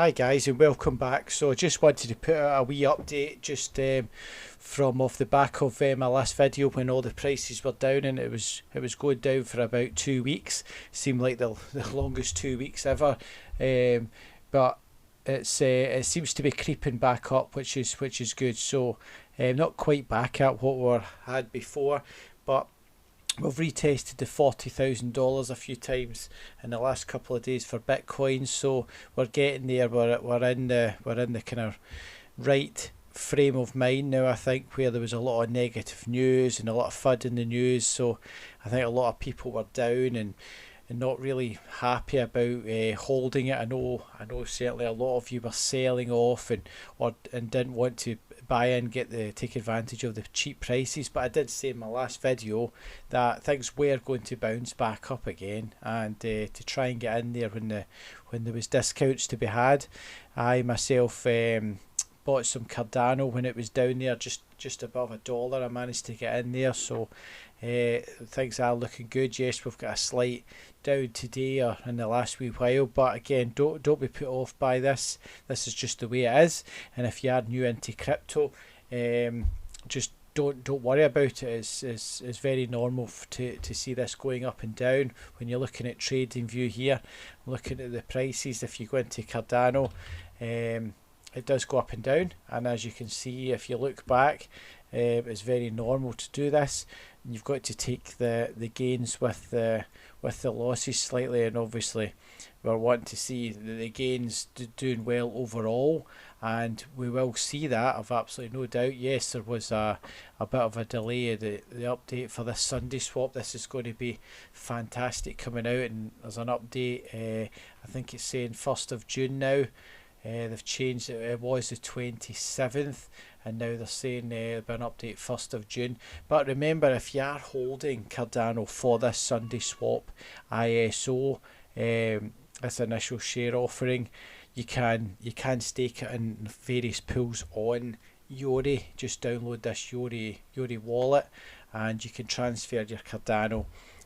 Hi guys and welcome back. So I just wanted to put out a wee update just from off the back of my last video when all the prices were down, and it was going down for about 2 weeks. Seemed like the longest 2 weeks ever, but it seems to be creeping back up, which is good. So not quite back at what we had before, but we've retested the $40,000 a few times in the last couple of days for Bitcoin, so we're getting there. We're in the kind of right frame of mind now, I think, where there was a lot of negative news and a lot of FUD in the news. So I think a lot of people were down and not really happy about holding it. I know certainly a lot of you were selling off and didn't want to buy in, take advantage of the cheap prices. But I did say in my last video that things were going to bounce back up again, and to try and get in there when there was discounts to be had. I myself bought some Cardano when it was down there just above $1. I managed to get in there, so things are looking good. Yes, we've got a slight down today or in the last wee while, but again, don't be put off by this. This is just the way it is, and if you are new into crypto, just don't worry about it. It's very normal to see this going up and down. When you're looking at trading view here, looking at the prices, if you go into Cardano, it does go up and down, and as you can see, if you look back, it's very normal to do this. And you've got to take the gains with the losses slightly, and obviously we're wanting to see the gains doing well overall, and we will see that, I've absolutely no doubt. Yes, there was a bit of a delay of the update for this Sunday swap. This is going to be fantastic coming out, and there's an update, I think it's saying 1st of June now. They've changed it. It was the 27th, and now they're saying there'll be an update 1st of June. But remember, if you are holding Cardano for this Sunday swap ISO, this initial share offering, you can stake it in various pools on Yori. Just download this Yori wallet, and you can transfer your Cardano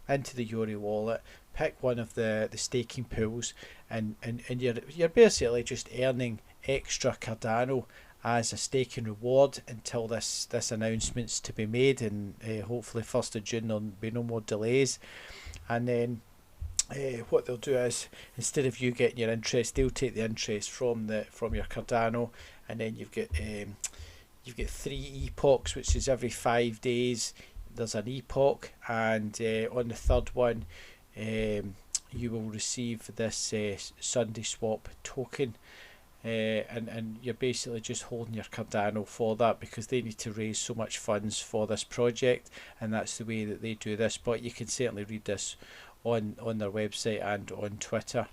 into the Yori wallet. Pick one of the staking pools, and you're basically just earning extra Cardano as a staking reward until this announcement's to be made, and hopefully 1st of June there'll be no more delays. And then what they'll do is, instead of you getting your interest, they'll take the interest from your Cardano, and then you've got 3 epochs, which is every 5 days there's an epoch, and on the third one you will receive this Sunday swap token, and you're basically just holding your Cardano for that, because they need to raise so much funds for this project, and that's the way that they do this. But you can certainly read this on their website and on Twitter.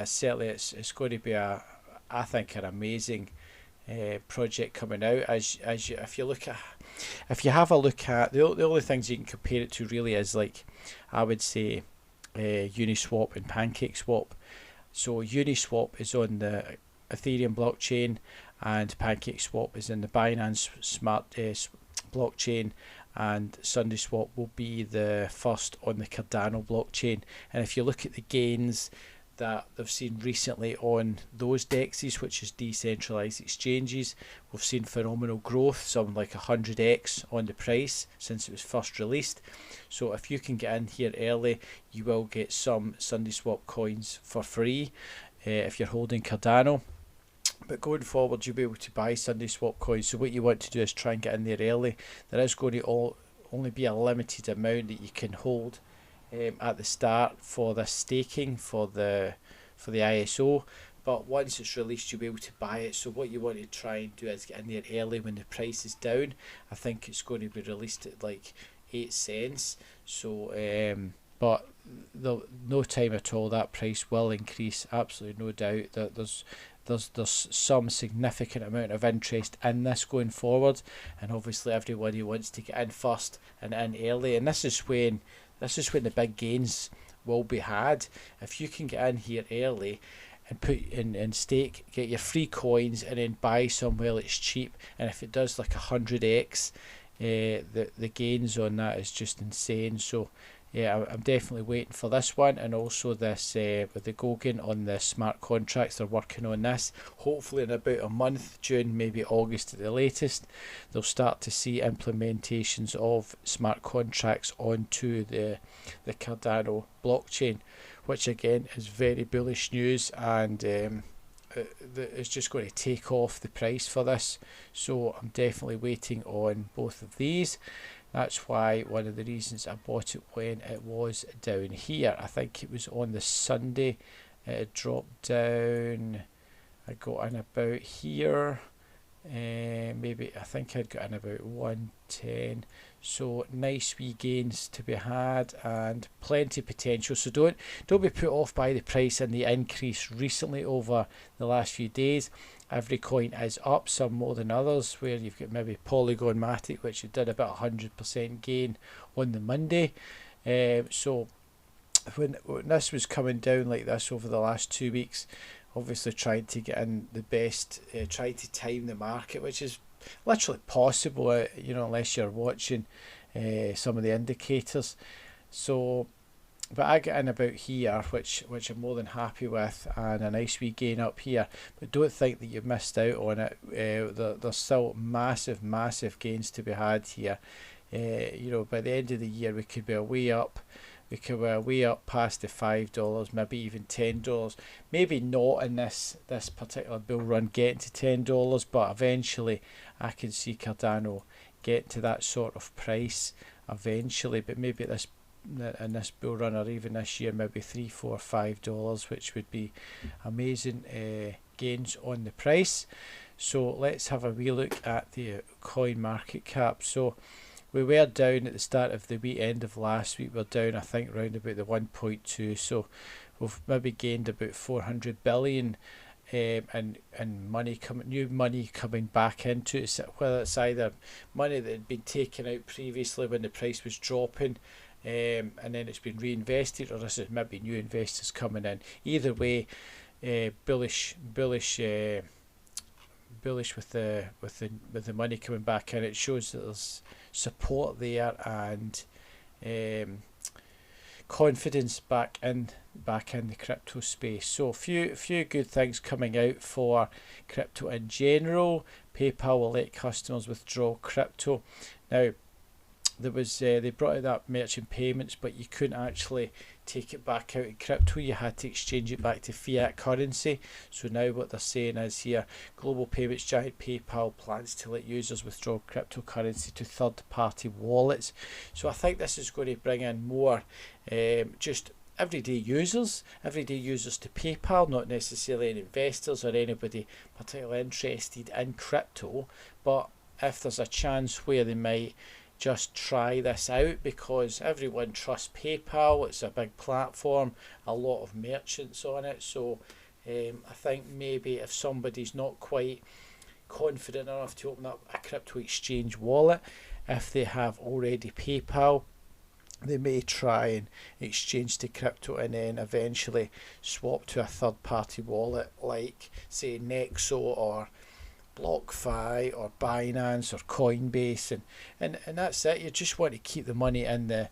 Certainly it's going to be I think an amazing project coming out. If you have a look at the only things you can compare it to really is, like, I would say Uniswap and PancakeSwap. So Uniswap is on the Ethereum blockchain, and PancakeSwap is in the Binance Smart blockchain, and SundaeSwap will be the first on the Cardano blockchain. And if you look at the gains that they've seen recently on those dexes, which is decentralized exchanges, we've seen phenomenal growth, something like 100x on the price since it was first released. So if you can get in here early, you will get some SundaeSwap coins for free if you're holding Cardano. But going forward, you'll be able to buy SundaeSwap coins. So what you want to do is try and get in there early. There is going to only be a limited amount that you can hold at the start for the staking for the ISO, but once it's released, you'll be able to buy it. So what you want to try and do is get in there early when the price is down. I think it's going to be released at like 8 cents. So but no time at all, that price will increase, absolutely no doubt. That there's some significant amount of interest in this going forward, and obviously everybody wants to get in first and in early, and this is when the big gains will be had. If you can get in here early and put in stake, get your free coins, and then buy somewhere it's cheap, and if it does like 100x, the gains on that is just insane. So yeah, I'm definitely waiting for this one, and also this with the Gauguin on the smart contracts. They're working on this. Hopefully in about a month, June, maybe August at the latest, they'll start to see implementations of smart contracts onto the Cardano blockchain, which again is very bullish news, and it's just going to take off the price for this. So I'm definitely waiting on both of these. That's why one of the reasons I bought it when it was down here. I think it was on the Sunday. It dropped down. I got in about here. Maybe I think I'd got in about 110. So nice wee gains to be had and plenty potential. So don't be put off by the price and the increase recently over the last few days. Every coin is up, some more than others, where you've got maybe Polygon Matic, which did about 100% gain on the Monday. So when this was coming down like this over the last 2 weeks, obviously trying to get in the best, try to time the market, which is literally possible, you know, unless you're watching some of the indicators. So but I get in about here, which I'm more than happy with, and a nice wee gain up here. But don't think that you've missed out on it. There's still massive gains to be had here. You know, by the end of the year we could be a way up. We could be way up past the $5, maybe even $10. Maybe not in this particular bull run getting to $10, but eventually I can see Cardano get to that sort of price eventually. But maybe in this bull run, or even this year, maybe $3, $4, $5, which would be amazing gains on the price. So let's have a wee look at the coin market cap. So we were down at the start of the week, end of last week. We're down, I think, around about the 1.2. So we've maybe gained about 400 billion and money new money coming back into it. Whether it's either money that had been taken out previously when the price was dropping, and then it's been reinvested, or this is maybe new investors coming in. Either way, bullish with the money coming back in. It shows that there's support there and confidence back in the crypto space. So a few good things coming out for crypto in general. PayPal will let customers withdraw crypto. Now there was they brought out that merchant payments, but you couldn't actually take it back out in crypto. You had to exchange it back to fiat currency. So now what they're saying is here, global payments giant PayPal plans to let users withdraw cryptocurrency to third-party wallets. So I think this is going to bring in more just everyday users to PayPal, not necessarily investors or anybody particularly interested in crypto. But if there's a chance where they might just try this out, because everyone trusts PayPal, it's a big platform, a lot of merchants on it. So I think maybe if somebody's not quite confident enough to open up a crypto exchange wallet, if they have already PayPal, they may try and exchange to crypto and then eventually swap to a third-party wallet like say Nexo or BlockFi or Binance or Coinbase, and that's it. You just want to keep the money in the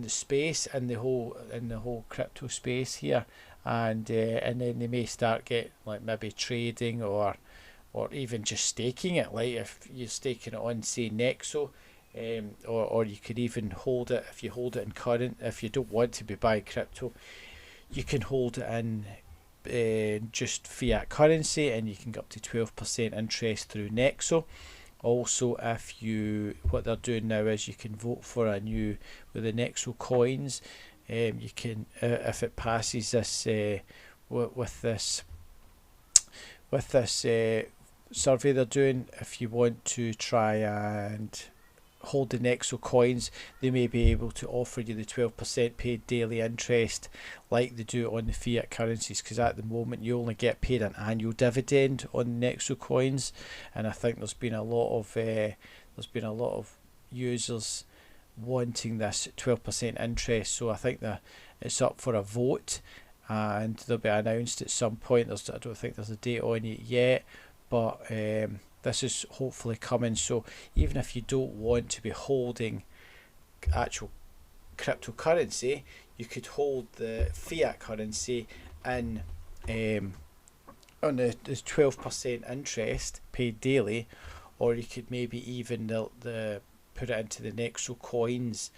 space, in the whole crypto space here, and then they may start getting like maybe trading or even just staking it, like if you're staking it on say Nexo, or you could even hold it, if you hold it in current, if you don't want to be buying crypto, you can hold it in just fiat currency, and you can get up to 12% interest through Nexo. Also, if what they're doing now is you can vote for a new with the Nexo coins. You can if it passes this with this survey they're doing, if you want to try and hold the Nexo coins, they may be able to offer you the 12% paid daily interest like they do on the fiat currencies, because at the moment you only get paid an annual dividend on Nexo coins, and I think there's been a lot of users wanting this 12% interest. So I think that it's up for a vote and they'll be announced at some point. I don't think there's a date on it yet, but this is hopefully coming. So even if you don't want to be holding actual cryptocurrency, you could hold the fiat currency in on the 12% interest paid daily, or you could maybe even the put it into the Nexo coins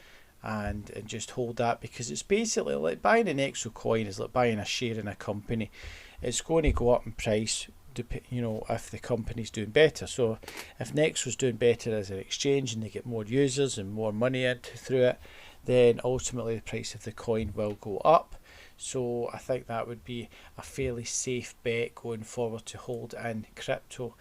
and just hold that, because it's basically like buying an Nexo coin is like buying a share in a company. It's going to go up in price, you know, if the company's doing better. So if Nexo's doing better as an exchange and they get more users and more money into through it, then ultimately the price of the coin will go up. So I think that would be a fairly safe bet going forward to hold in crypto.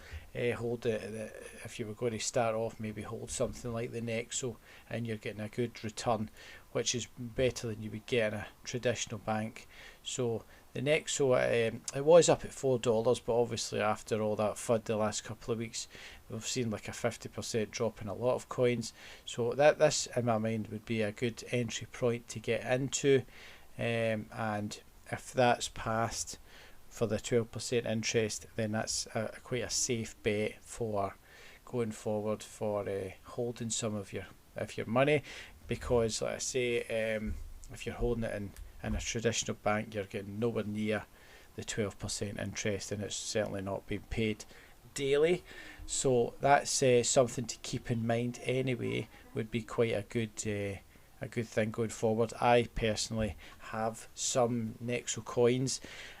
Hold it, if you were going to start off, maybe hold something like the Nexo and you're getting a good return, which is better than you would get in a traditional bank. So the Nexo, it was up at $4, but obviously after all that FUD the last couple of weeks, we've seen like a 50% drop in a lot of coins. So this in my mind would be a good entry point to get into, and if that's passed for the 12% interest, then that's quite a safe bet for going forward for holding some of your money, because like I say, if you're holding it in a traditional bank, you're getting nowhere near the 12% interest, and it's certainly not being paid daily. So that's something to keep in mind anyway. Would be quite a good thing going forward. I personally have some Nexo coins.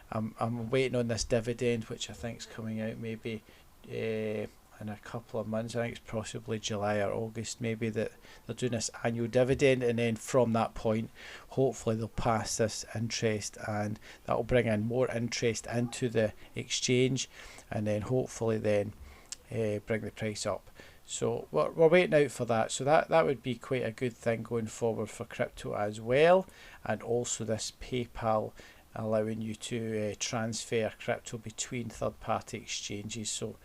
I'm waiting on this dividend, which I think is coming out maybe in a couple of months. I think it's possibly July or August maybe, that they're doing this annual dividend, and then from that point hopefully they'll pass this interest, and that will bring in more interest into the exchange, and then hopefully then bring the price up. So we're waiting out for that. So that would be quite a good thing going forward for crypto as well. And also this PayPal allowing you to transfer crypto between third-party exchanges. So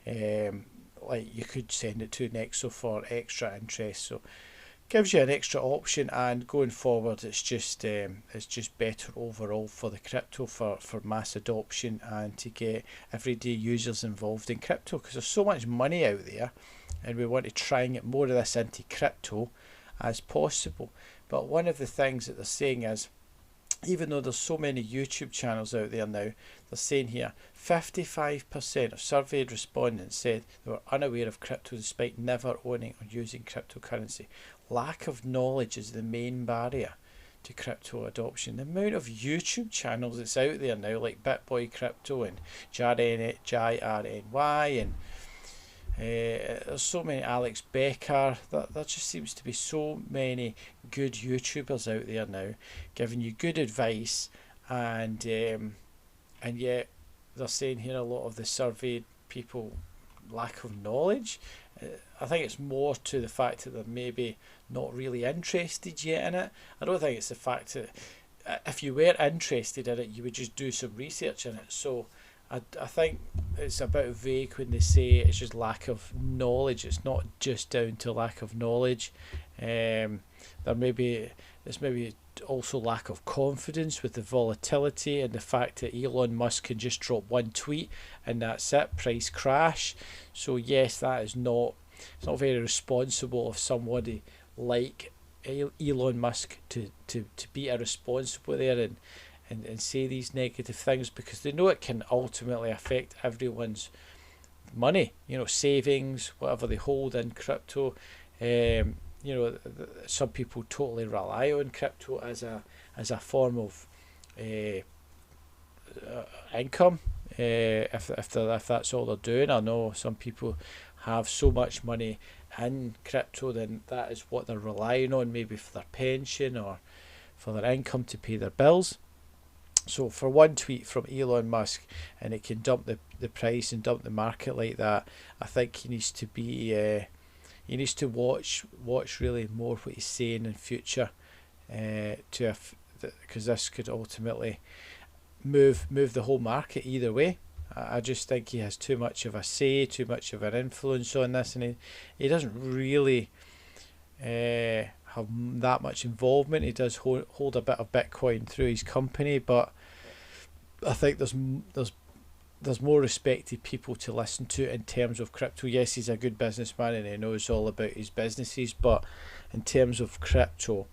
like you could send it to Nexo for extra interest. So gives you an extra option, and going forward it's just better overall for the crypto, for mass adoption and to get everyday users involved in crypto, because there's so much money out there and we want to try and get more of this into crypto as possible. But one of the things that they're saying is, even though there's so many YouTube channels out there now, they're saying here 55% of surveyed respondents said they were unaware of crypto despite never owning or using cryptocurrency. Lack of knowledge is the main barrier to crypto adoption. The amount of YouTube channels that's out there now, like BitBoy Crypto and JRNY, and there's so many, Alex Becker, there just seems to be so many good YouTubers out there now giving you good advice, and yet they're saying here a lot of the surveyed people lack of knowledge. I think it's more to the fact that they're maybe not really interested yet in it. I don't think it's the fact that if you were interested in it, you would just do some research in it. So I think it's a bit vague when they say it's just lack of knowledge. It's not just down to lack of knowledge. There's maybe also lack of confidence with the volatility and the fact that Elon Musk can just drop one tweet and that's it, price crash. So yes, that is not, it's not very responsible of somebody like Elon Musk to be irresponsible there and say these negative things, because they know it can ultimately affect everyone's money, you know, savings, whatever they hold in crypto. You know, some people totally rely on crypto as a form of income, if that's all they're doing. I know some people have so much money in crypto, then that is what they're relying on, maybe for their pension or for their income to pay their bills. So for one tweet from Elon Musk and it can dump the price and dump the market like that, I think he needs to be he needs to watch really more what he's saying in future, because this could ultimately move the whole market either way. I just think he has too much of a say, too much of an influence on this, and he doesn't really have that much involvement. He does hold a bit of Bitcoin through his company, but I think there's more respected people to listen to in terms of crypto. Yes, he's a good businessman and he knows all about his businesses, but in terms of crypto,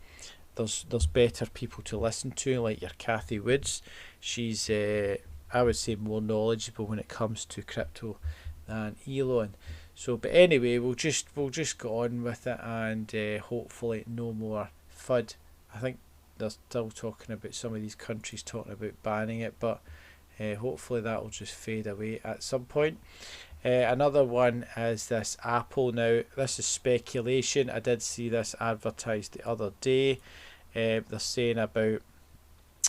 there's better people to listen to, like your Kathy Woods. She's I would say more knowledgeable when it comes to crypto than Elon. So, but anyway, we'll just go on with it, and hopefully no more FUD. I think they're still talking about, some of these countries talking about banning it, but hopefully that will just fade away at some point. Another one is this Apple. Now, this is speculation. I did see this advertised the other day. They're saying about,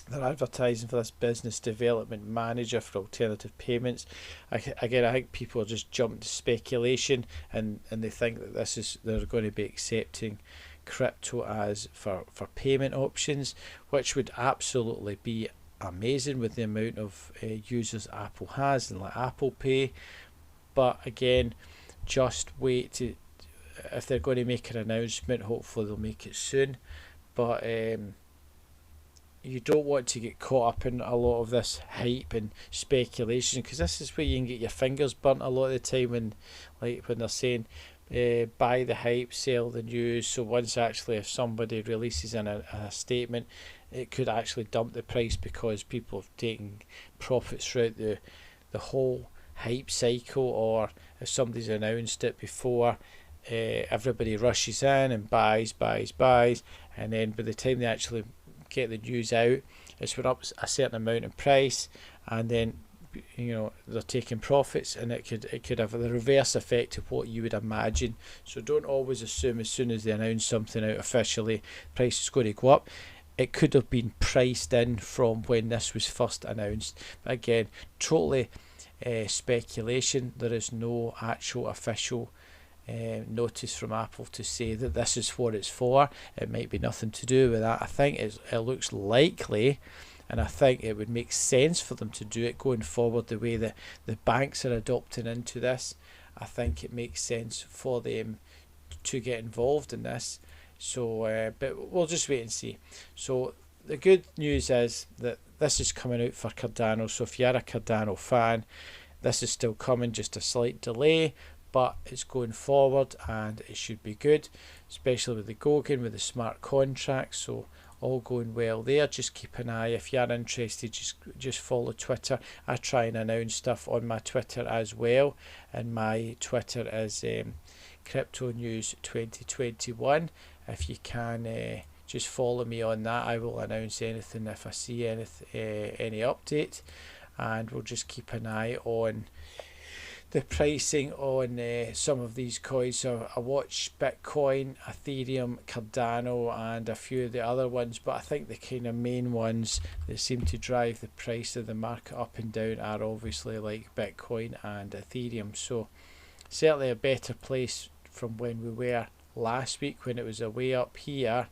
they're advertising for this business development manager for alternative payments. Again, I think people are just jumping to speculation, and they think that this is, they're going to be accepting crypto as for payment options, which would absolutely be amazing with the amount of users Apple has, and like Apple Pay. But again, just wait to, if they're going to make an announcement, hopefully they'll make it soon. But you don't want to get caught up in a lot of this hype and speculation, because this is where you can get your fingers burnt a lot of the time, when they're saying buy the hype, sell the news. So once actually, if somebody releases a statement, it could actually dump the price, because people have taken profits throughout the whole hype cycle, or if somebody's announced it before, everybody rushes in and buys, and then by the time they actually get the news out, it's went up a certain amount in price, and then they're taking profits, and it could have the reverse effect of what you would imagine. So don't always assume as soon as they announce something out officially, price is going to go up. It could have been priced in from when this was first announced. But again, totally speculation. There is no actual official notice from Apple to say that this is what it's for. It might be nothing to do with that. I think it looks likely, and I think it would make sense for them to do it going forward, the way that the banks are adopting into this. I think it makes sense for them to get involved in this. So but we'll just wait and see. So the good news is that this is coming out for Cardano. So if you're a Cardano fan, this is still coming, just a slight delay, but it's going forward, and it should be good, especially with the Goguen, with the smart contracts. So all going well there. Just keep an eye, if you're interested, just follow Twitter. I try and announce stuff on my Twitter as well, and my Twitter is Crypto News 2021. If you can just follow me on that, I will announce anything if I see any update, and we'll just keep an eye on the pricing on some of these coins. So I watch Bitcoin, Ethereum, Cardano, and a few of the other ones, but I think the kind of main ones that seem to drive the price of the market up and down are obviously like Bitcoin and Ethereum. So certainly a better place from when we were last week, when it was away up here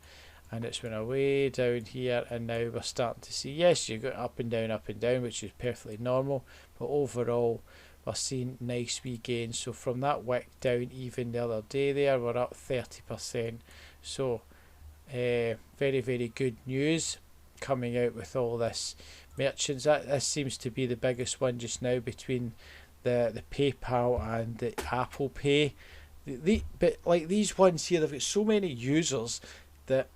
and it's went away down here, and now we're starting to see, yes, you got up and down, which is perfectly normal, but overall we're seeing nice wee gains. So from that wick down even the other day there, we're up 30%. So very, very good news coming out with all this merchants. This seems to be the biggest one just now, between the PayPal and the Apple Pay. But like these ones here, they've got so many users that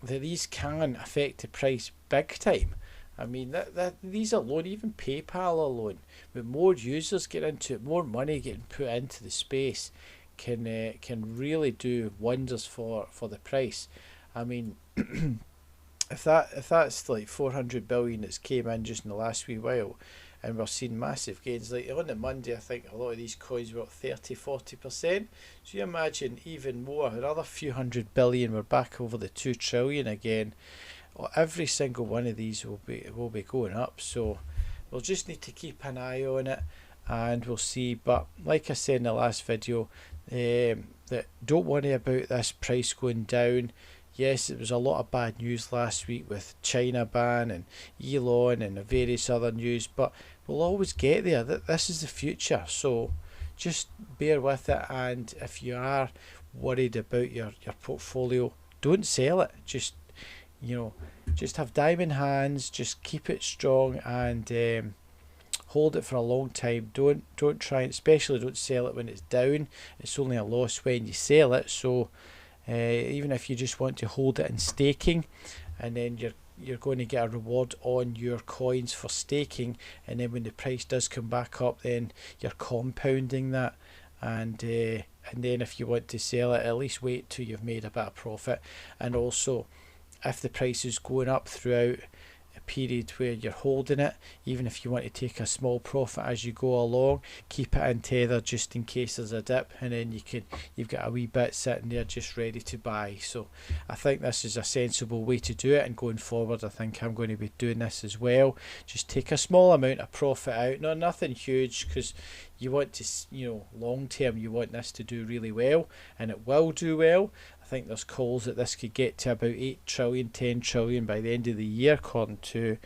these can affect the price big time. I mean, these alone, even PayPal alone, with more users get into it, more money getting put into the space, can really do wonders for the price. I mean, if that's like 400 billion that's came in just in the last wee while, and we're seeing massive gains. Like on the Monday, I think a lot of these coins were up 30-40%. So you imagine even more, another few hundred billion, we're back over the 2 trillion again. Every single one of these will be going up. So we'll just need to keep an eye on it, and we'll see. But like I said in the last video, that don't worry about this price going down. Yes, it was a lot of bad news last week with China ban and Elon and various other news, but we'll always get there. This is the future, so just bear with it. And if you are worried about your portfolio, don't sell it. Just have diamond hands. Just keep it strong and hold it for a long time. Don't try, especially don't sell it when it's down. It's only a loss when you sell it. So even if you just want to hold it in staking, and then you're going to get a reward on your coins for staking, and then when the price does come back up, then you're compounding that. And then if you want to sell it, at least wait till you've made a bit of profit. And also, if the price is going up throughout a period where you're holding it, even if you want to take a small profit as you go along, keep it in tether just in case there's a dip, and then you've got a wee bit sitting there just ready to buy. So I think this is a sensible way to do it, and going forward I think I'm going to be doing this as well. Just take a small amount of profit out, nothing huge, because you want to, long term you want this to do really well, and it will do well. I think there's calls that this could get to about 8 trillion, 10 trillion by the end of the year, according to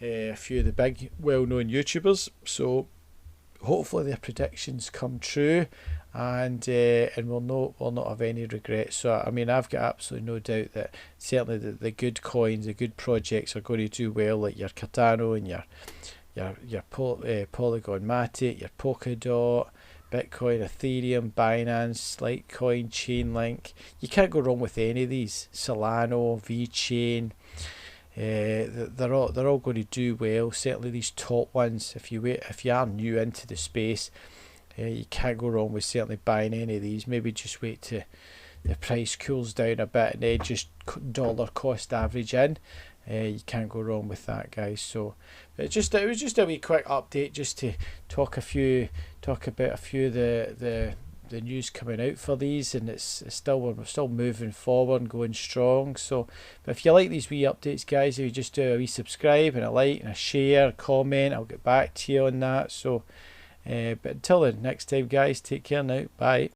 a few of the big well-known YouTubers. So hopefully their predictions come true, and we'll not have any regrets. So I mean, I've got absolutely no doubt that certainly the good coins, the good projects are going to do well, like your Cardano and your Polygon Matic, your Polkadot, Bitcoin, Ethereum, Binance, Litecoin, Chainlink. You can't go wrong with any of these. Solana, VeChain. They're all going to do well. Certainly these top ones. If you are new into the space, you can't go wrong with certainly buying any of these. Maybe just wait till the price cools down a bit, and then just dollar cost average in. You can't go wrong with that, guys. So it was just a wee quick update, just to talk about a few of the news coming out for these, and we're still moving forward and going strong. So but if you like these wee updates, guys, if you just do a wee subscribe and a like and a share, a comment, I'll get back to you on that. So but until the next time, guys, take care now. Bye.